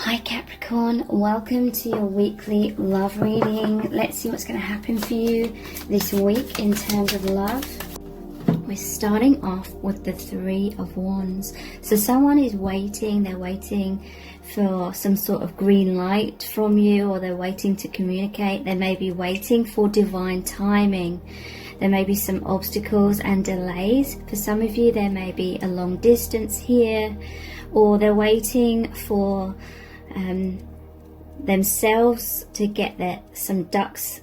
Hi Capricorn, welcome to your weekly love reading. Let's see what's going to happen for you this week in terms of love. We're starting off with the Three of Wands. So someone is waiting, they're waiting for some sort of green light from you, or they're waiting to communicate. They may be waiting for divine timing. There may be some obstacles and delays. For some of you, there may be a long distance here, or they're waiting for themselves to get their ducks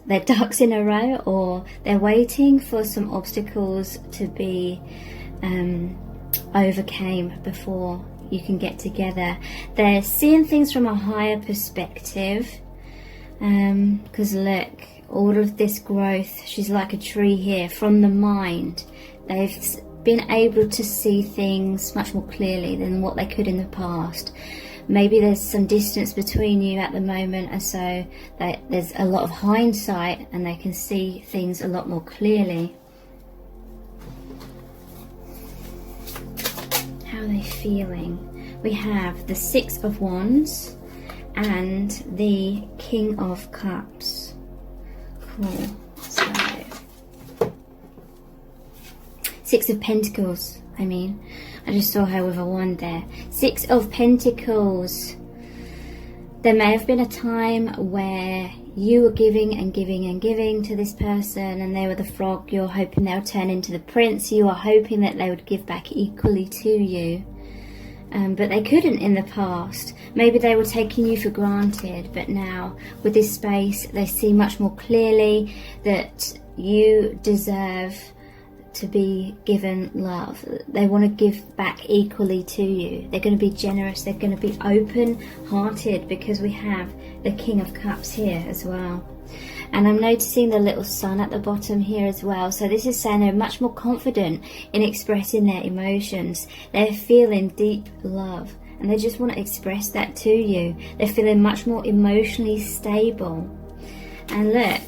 in a row, or they're waiting for some obstacles to be overcame before you can get together. They're seeing things from a higher perspective, because look, all of this growth, she's like a tree here from the mind. They've been able to see things much more clearly than what they could in the past. Maybe there's some distance between you at the moment, and so there's a lot of hindsight and they can see things a lot more clearly. How are they feeling? We have the Six of Wands and the King of Cups. Cool. So, Six of Pentacles, I just saw her with a wand there. Six of Pentacles. There may have been a time where you were giving and giving and giving to this person, and they were the frog. You're hoping they'll turn into the prince. You are hoping that they would give back equally to you. But they couldn't in the past. Maybe they were taking you for granted, but now with this space, they see much more clearly that you deserve to be given love. They want to give back equally to you. They're going to be generous. They're going to be open-hearted, because we have the King of Cups here as well. And I'm noticing the little sun at the bottom here as well. So this is saying they're much more confident in expressing their emotions. They're feeling deep love, and they just want to express that to you. They're feeling much more emotionally stable. And look,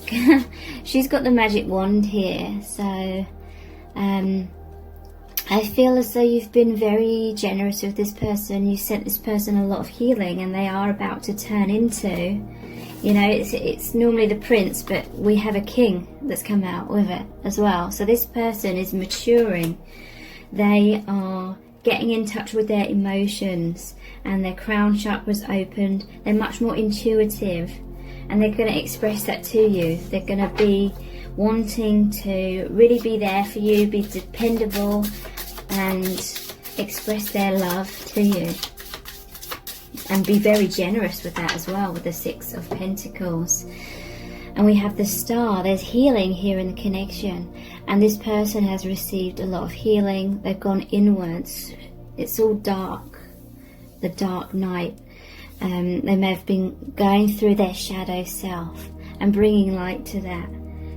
she's got the magic wand here. So I feel as though you've been very generous with this person. You sent this person a lot of healing, and they are about to turn into, it's normally the prince, but we have a king that's come out with it as well. So this person is maturing. They are getting in touch with their emotions, and their crown chakra's opened. They're much more intuitive, and they're going to express that to you. They're going to be wanting to really be there for you, be dependable, and express their love to you, and be very generous with that as well, with the Six of Pentacles. And we have the Star. There's healing here in the connection, and this person has received a lot of healing. They've gone inwards. It's all dark, the dark night. They may have been going through their shadow self and bringing light to that,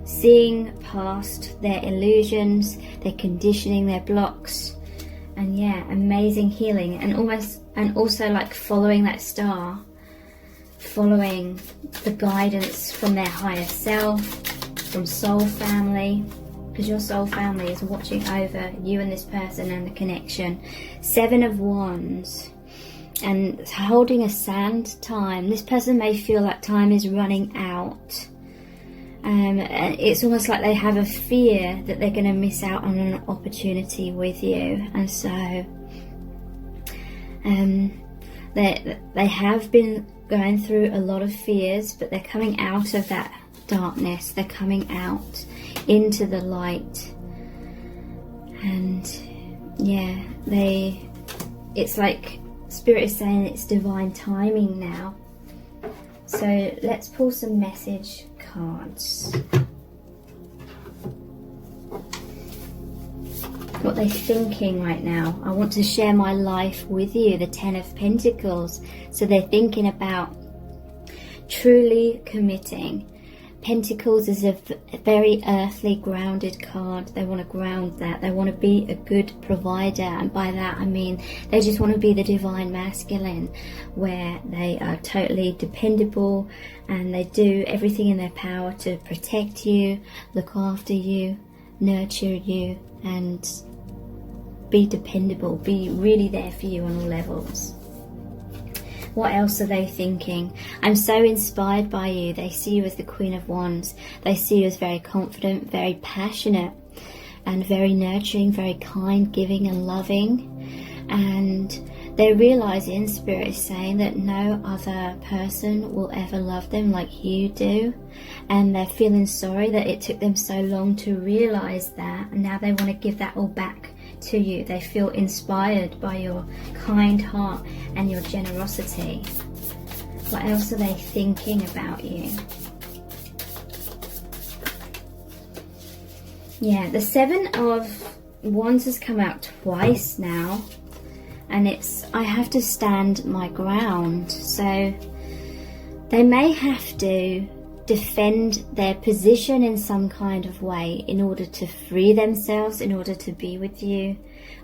seeing past their illusions, their conditioning, their blocks, and yeah, amazing healing. And also like following that star, following the guidance from their higher self, from soul family, because your soul family is watching over you and this person and the connection. Seven of Wands, and holding a sand time. This person may feel like time is running out. It's almost like they have a fear that they're going to miss out on an opportunity with you, and so they have been going through a lot of fears, but they're coming out of that darkness. They're coming out into the light, and yeah, it's like Spirit is saying it's divine timing now. So let's pull some message cards. What they're thinking right now. I want to share my life with you, the Ten of Pentacles. So they're thinking about truly committing. Pentacles is a very earthly, grounded card. They want to ground that. They want to be a good provider, and by that I mean they just want to be the divine masculine, where they are totally dependable and they do everything in their power to protect you, look after you, nurture you, and be dependable, be really there for you on all levels. What else are they thinking? I'm so inspired by you. They see you as the Queen of Wands. They see you as very confident, very passionate, and very nurturing, very kind, giving and loving. And they're realizing, Spirit is saying, that no other person will ever love them like you do. And they're feeling sorry that it took them so long to realize that. And now they want to give that all back to you. They feel inspired by your kind heart and your generosity. What else are they thinking about you? Yeah, the Seven of Wands has come out twice now, and it's, I have to stand my ground. So they may have to defend their position in some kind of way in order to free themselves, in order to be with you,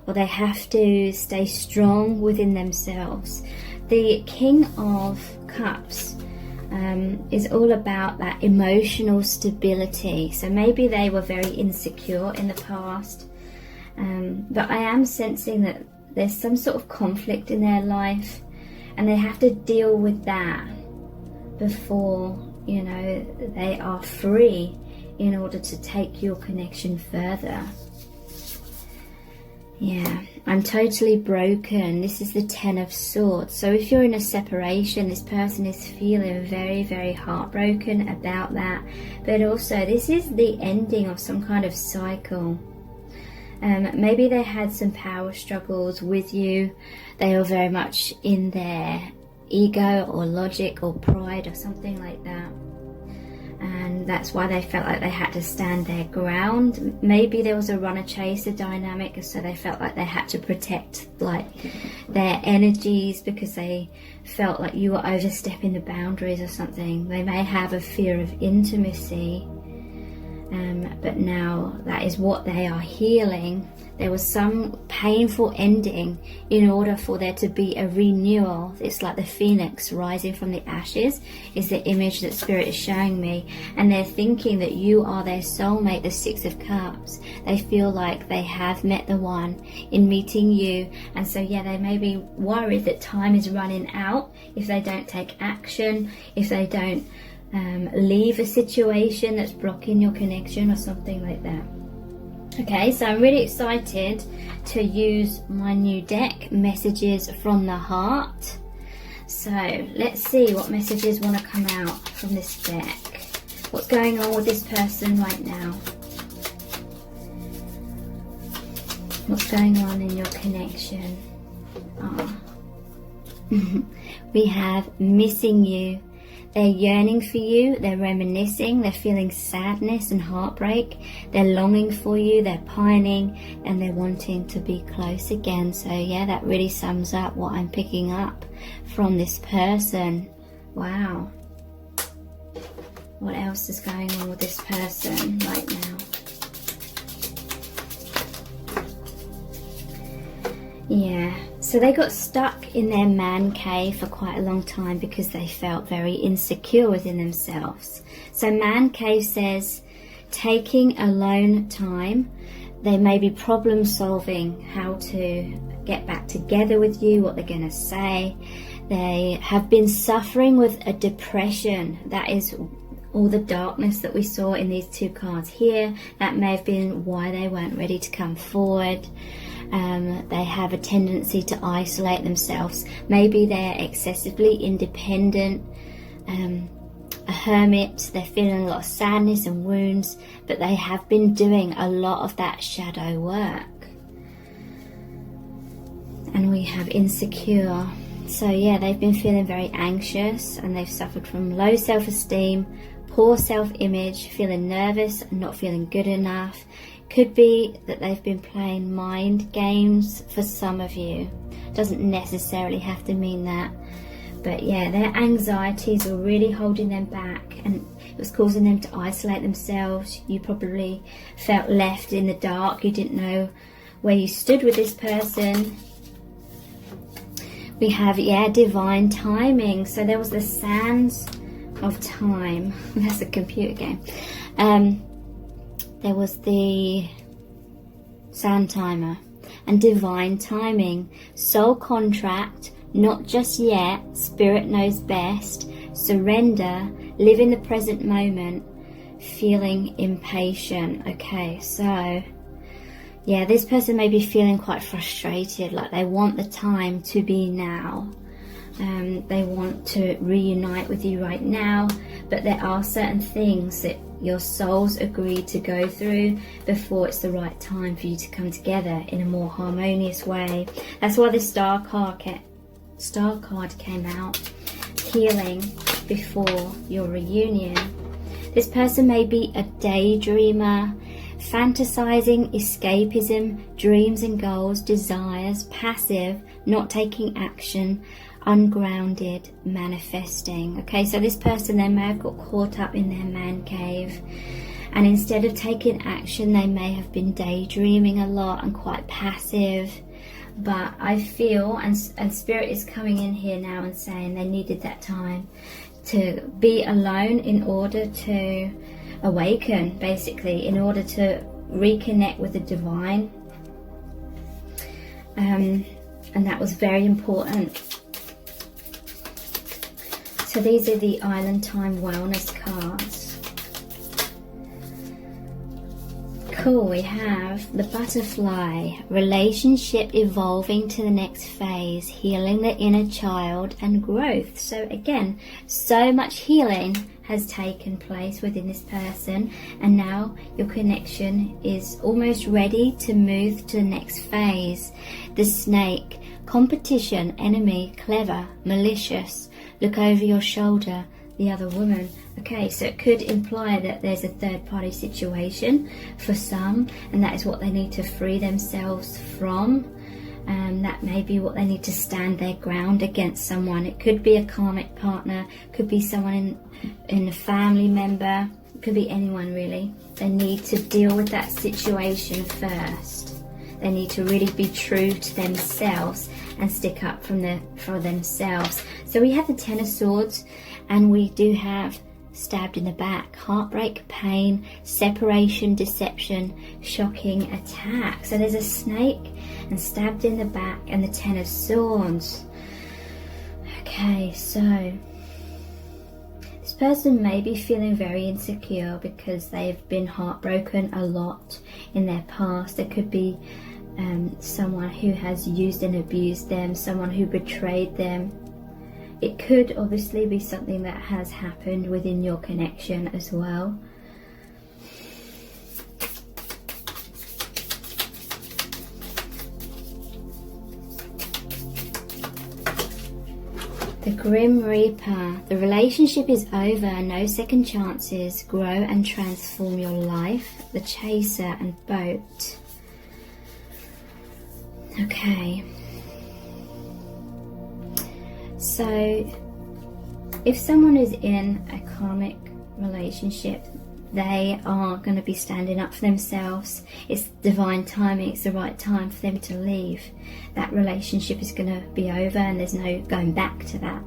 or they have to stay strong within themselves. The King of Cups is all about that emotional stability. So maybe they were very insecure in the past, but I am sensing that there's some sort of conflict in their life, and they have to deal with that before, you know, they are free in order to take your connection further. Yeah, I'm totally broken. This is the Ten of Swords. So if you're in a separation, this person is feeling very, very heartbroken about that. But also, this is the ending of some kind of cycle. Maybe they had some power struggles with you. They were very much in their ego or logic or pride or something like that, and that's why they felt like they had to stand their ground. Maybe there was a runner-chaser dynamic, so they felt like they had to protect like their energies because they felt like you were overstepping the boundaries or something. They may have a fear of intimacy, but now that is what they are healing. There was some painful ending in order for there to be a renewal. It's like the phoenix rising from the ashes is the image that Spirit is showing me. And they're thinking that you are their soulmate, the Six of Cups. They feel like they have met the one in meeting you. And so, yeah, they may be worried that time is running out if they don't take action, if they don't leave a situation that's blocking your connection or something like that. Okay, so I'm really excited to use my new deck, Messages from the Heart. So let's see what messages want to come out from this deck. What's going on with this person right now? What's going on in your connection? Oh. We have missing you. They're yearning for you, they're reminiscing, they're feeling sadness and heartbreak, they're longing for you, they're pining, and they're wanting to be close again. So yeah, that really sums up what I'm picking up from this person. Wow. What else is going on with this person right now? Yeah. So they got stuck in their man cave for quite a long time because they felt very insecure within themselves. So man cave says taking alone time. They may be problem solving, how to get back together with you, what they're going to say. They have been suffering with a depression. That is all the darkness that we saw in these two cards here. That may have been why they weren't ready to come forward. They have a tendency to isolate themselves. Maybe they're excessively independent, a hermit. They're feeling a lot of sadness and wounds, but they have been doing a lot of that shadow work. And we have insecure. So yeah, they've been feeling very anxious, and they've suffered from low self-esteem, poor self-image, feeling nervous and not feeling good enough. Could be that they've been playing mind games for some of you. Doesn't necessarily have to mean that. But yeah, their anxieties were really holding them back, and it was causing them to isolate themselves. You probably felt left in the dark. You didn't know where you stood with this person. We have, yeah, divine timing. So there was the sands of time. That's a computer game. There was the sand timer and divine timing, soul contract, Not just yet. Spirit knows best. Surrender. Live in the present moment. Feeling impatient. Okay, so yeah, this person may be feeling quite frustrated, like they want the time to be now. They want to reunite with you right now, but there are certain things that your souls agreed to go through before it's the right time for you to come together in a more harmonious way. That's why the Star card came out. Healing before your reunion. This person may be a daydreamer, fantasizing, escapism, dreams and goals, desires, passive, not taking action, ungrounded, manifesting. Okay, so this person, they may have got caught up in their man cave, and instead of taking action, they may have been daydreaming a lot and quite passive. But I feel, and Spirit is coming in here now and saying they needed that time to be alone in order to awaken, basically, in order to reconnect with the divine. And that was very important. So these are the Island Time Wellness cards. Cool, we have the Butterfly, relationship evolving to the next phase, healing the inner child and growth. So again, so much healing has taken place within this person, and now your connection is almost ready to move to the next phase. The Snake, competition, enemy, clever, malicious, look over your shoulder, the other woman. Okay, so it could imply that there's a third party situation for some, and that is what they need to free themselves from. And that may be what they need to stand their ground against someone. It could be a karmic partner, could be someone in a family member, it could be anyone really. They need to deal with that situation first. They need to really be true to themselves and stick up for themselves. So we have the Ten of Swords, and we do have stabbed in the back, heartbreak, pain, separation, deception, shocking attack. So there's a snake and stabbed in the back and the Ten of Swords. Okay, so this person may be feeling very insecure because they've been heartbroken a lot in their past. There could be someone who has used and abused them, someone who betrayed them. It could obviously be something that has happened within your connection as well. The Grim Reaper. The relationship is over. No second chances. Grow and transform your life. The Chaser and Boat. Okay. So, if someone is in a karmic relationship, they are going to be standing up for themselves. It's divine timing, it's the right time for them to leave. That relationship is going to be over and there's no going back to that.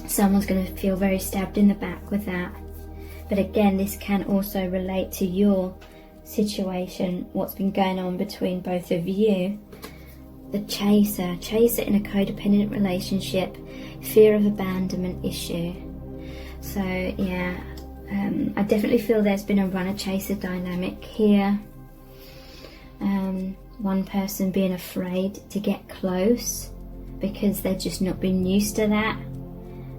Someone's going to feel very stabbed in the back with that. But again, this can also relate to your situation, what's been going on between both of you. The Chaser in a codependent relationship, fear of abandonment issue. So yeah, I definitely feel there's been a runner-chaser dynamic here. One person being afraid to get close because they've just not been used to that.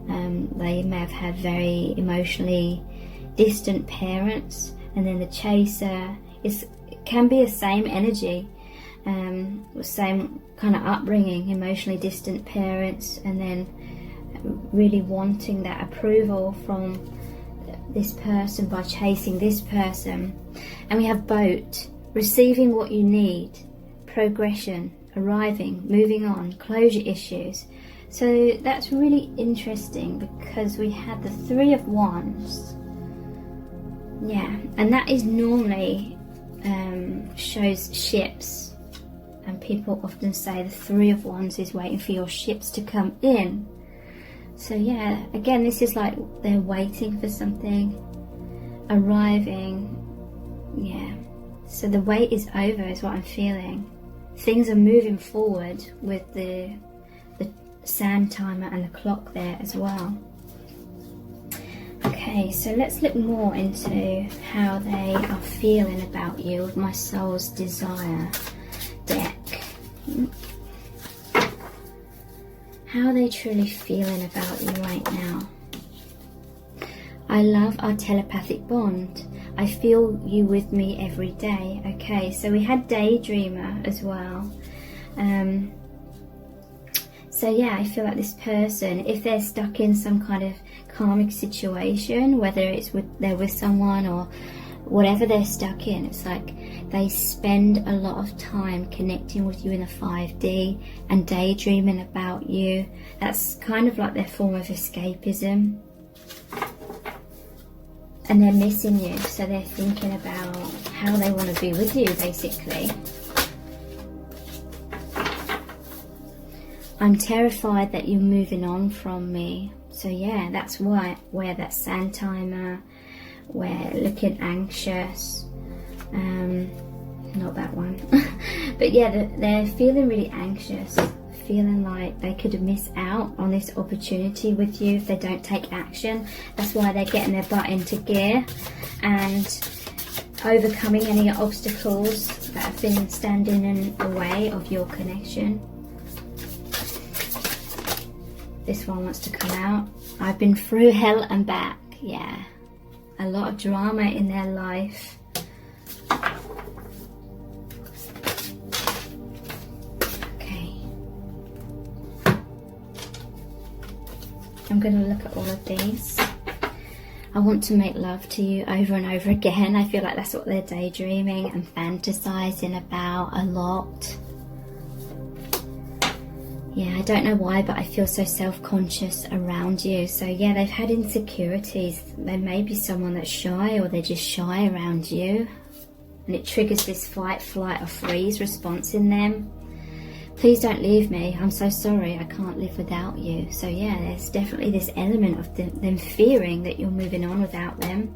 They may have had very emotionally distant parents, and then the Chaser can be the same energy. Same kind of upbringing, emotionally distant parents, and then really wanting that approval from this person by chasing this person. And we have Boat, receiving what you need, progression, arriving, moving on, closure issues. So that's really interesting because we had the Three of Wands. Yeah, and that is normally shows ships. And people often say the Three of Wands is waiting for your ships to come in. So yeah, again, this is like they're waiting for something, arriving. Yeah, so the wait is over is what I'm feeling. things are moving forward with the sand timer and the clock there as well. Okay, so let's look more into how they are feeling about you with my Soul's Desire deck. How are they truly feeling about you right now? I love our telepathic bond. I feel you with me every day. Okay, so we had Daydreamer as well. So yeah, I feel like this person, if they're stuck in some kind of karmic situation, whether it's they're with someone or whatever they're stuck in, it's like they spend a lot of time connecting with you in the 5D and daydreaming about you. That's kind of like their form of escapism. And they're missing you, so they're thinking about how they want to be with you, basically. I'm terrified that you're moving on from me. So yeah, that's why where that sand timer, we're looking anxious. Not that one. But yeah, they're feeling really anxious, feeling like they could miss out on this opportunity with you if they don't take action. That's why they're getting their butt into gear and overcoming any obstacles that have been standing in the way of your connection. This one wants to come out. I've been through hell and back. Yeah, a lot of drama in their life. Okay, I'm going to look at all of these. I want to make love to you over and over again. I feel like that's what they're daydreaming and fantasizing about a lot. Yeah, I don't know why, but I feel so self-conscious around you. So yeah, they've had insecurities. They may be someone that's shy, or they're just shy around you. And it triggers this fight, flight or freeze response in them. Please don't leave me. I'm so sorry. I can't live without you. So yeah, there's definitely this element of them fearing that you're moving on without them.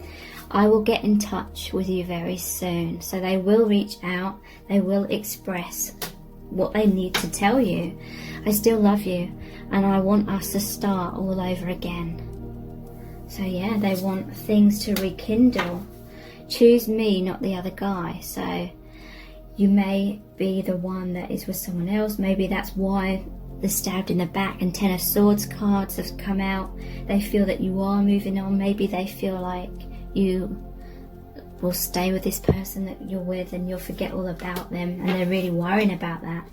I will get in touch with you very soon. So they will reach out. They will express what they need to tell you. I still love you and I want us to start all over again. So yeah, they want things to rekindle. Choose me, not the other guy. So you may be the one that is with someone else. Maybe that's why the stabbed in the back and 10 of Swords cards have come out. They feel that you are moving on. Maybe they feel like you will stay with this person that you're with and you'll forget all about them, and they're really worrying about that.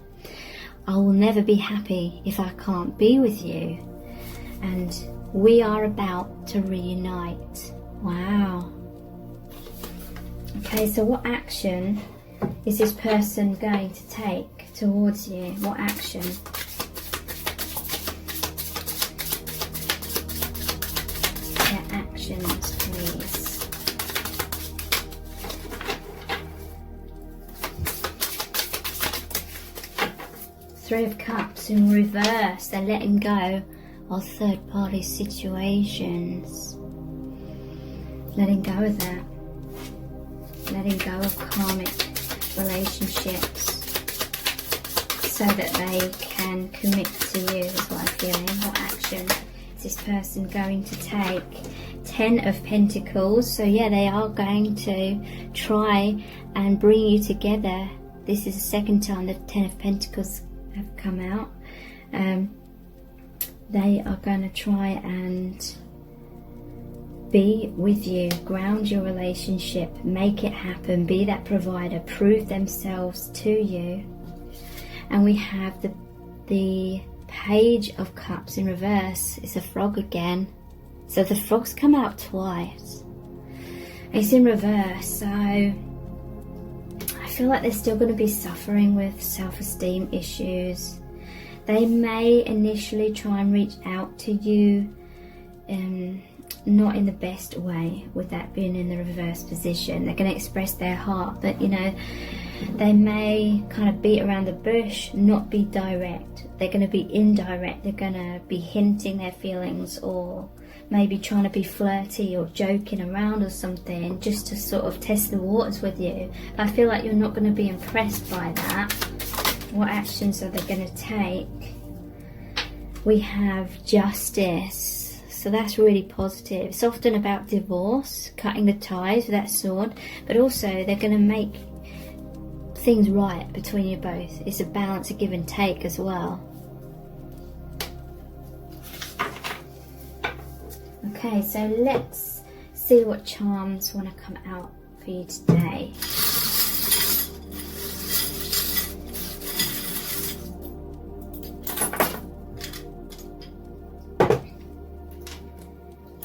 I will never be happy if I can't be with you, and we are about to reunite. Wow. Okay, so what action is this person going to take towards you? What action? Their actions, please. Three of Cups in reverse. They're letting go of third-party situations. Letting go of that. Letting go of karmic relationships so that they can commit to you is what I'm feeling. What action is this person going to take? 10 of Pentacles. So yeah, they are going to try and bring you together. This is the second time the 10 of Pentacles have come out. They are going to try and be with you, ground your relationship, make it happen, be that provider, prove themselves to you. And we have the Page of Cups in reverse. It's a frog again. So the frog's come out twice. It's in reverse, so I feel like they're still going to be suffering with self-esteem issues. They may initially try and reach out to you, not in the best way, with that being in the reverse position. They're going to express their heart, but you know, they may kind of beat around the bush, not be direct. They're going to be indirect. They're going to be hinting their feelings, or maybe trying to be flirty or joking around or something, just to sort of test the waters with you. But I feel like you're not going to be impressed by that. What actions are they going to take? We have justice. So that's really positive. It's often about divorce, cutting the ties with that sword, but also they're going to make things right between you both. It's a balance, a give and take as well. Okay, so let's see what charms want to come out for you today.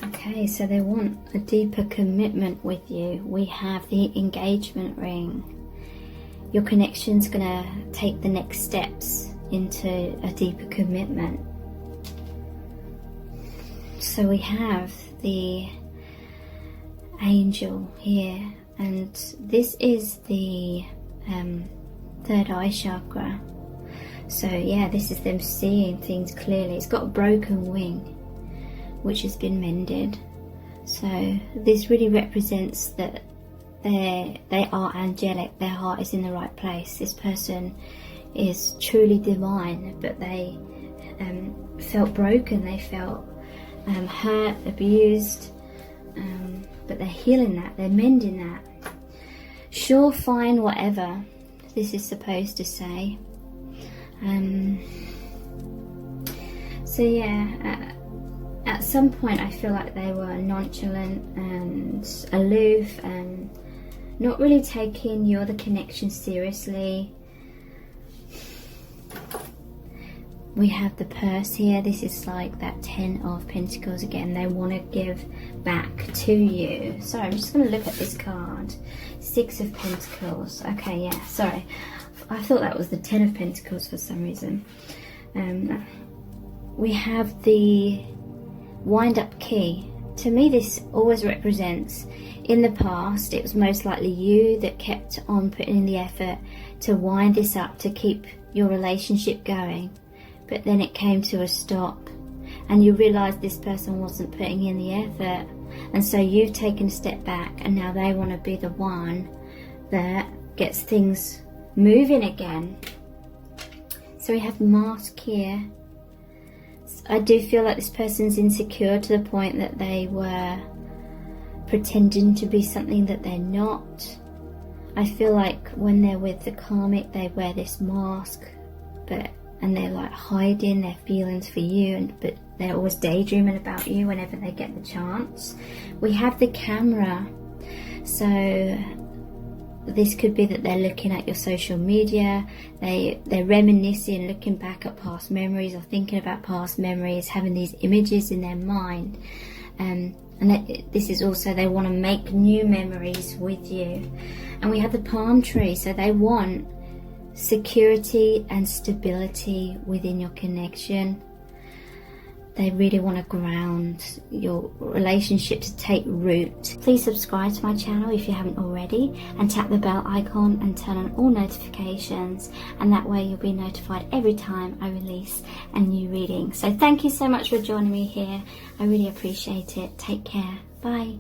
Okay, so they want a deeper commitment with you. We have the engagement ring. Your connection's gonna take the next steps into a deeper commitment. So we have the angel here, and this is the third eye chakra. So yeah, this is them seeing things clearly. It's got a broken wing, which has been mended. So this really represents that they are angelic. Their heart is in the right place. This person is truly divine, but they felt broken. They felt hurt, abused, but they're healing that. They're mending that. Sure, fine, whatever this is supposed to say. So yeah, at some point I feel like they were nonchalant and aloof and not really taking your the connection seriously. We have the purse here. This is like that 10 of Pentacles again. They want to give back to you. Sorry, I'm just going to look at this card. 6 of Pentacles. Okay, yeah, sorry. I thought that was the 10 of Pentacles for some reason. We have the wind-up key. To me, this always represents, in the past, it was most likely you that kept on putting in the effort to wind this up, to keep your relationship going. But then it came to a stop, and you realised this person wasn't putting in the effort, and so you've taken a step back, and now they want to be the one that gets things moving again. So we have mask here. I do feel like this person's insecure to the point that they were pretending to be something that they're not. I feel like when they're with the karmic, they wear this mask, and they're like hiding their feelings for you, but they're always daydreaming about you whenever they get the chance. We have the camera. So this could be that they're looking at your social media, they're reminiscing, looking back at past memories, or thinking about past memories, having these images in their mind. And this is also, they want to make new memories with you. And we have the palm tree. So they want security and stability within your connection. They really want to ground your relationship to take root. Please subscribe to my channel if you haven't already, and tap the bell icon and turn on all notifications, and that way you'll be notified every time I release a new reading. So thank you so much for joining me here. I really appreciate it. Take care. Bye.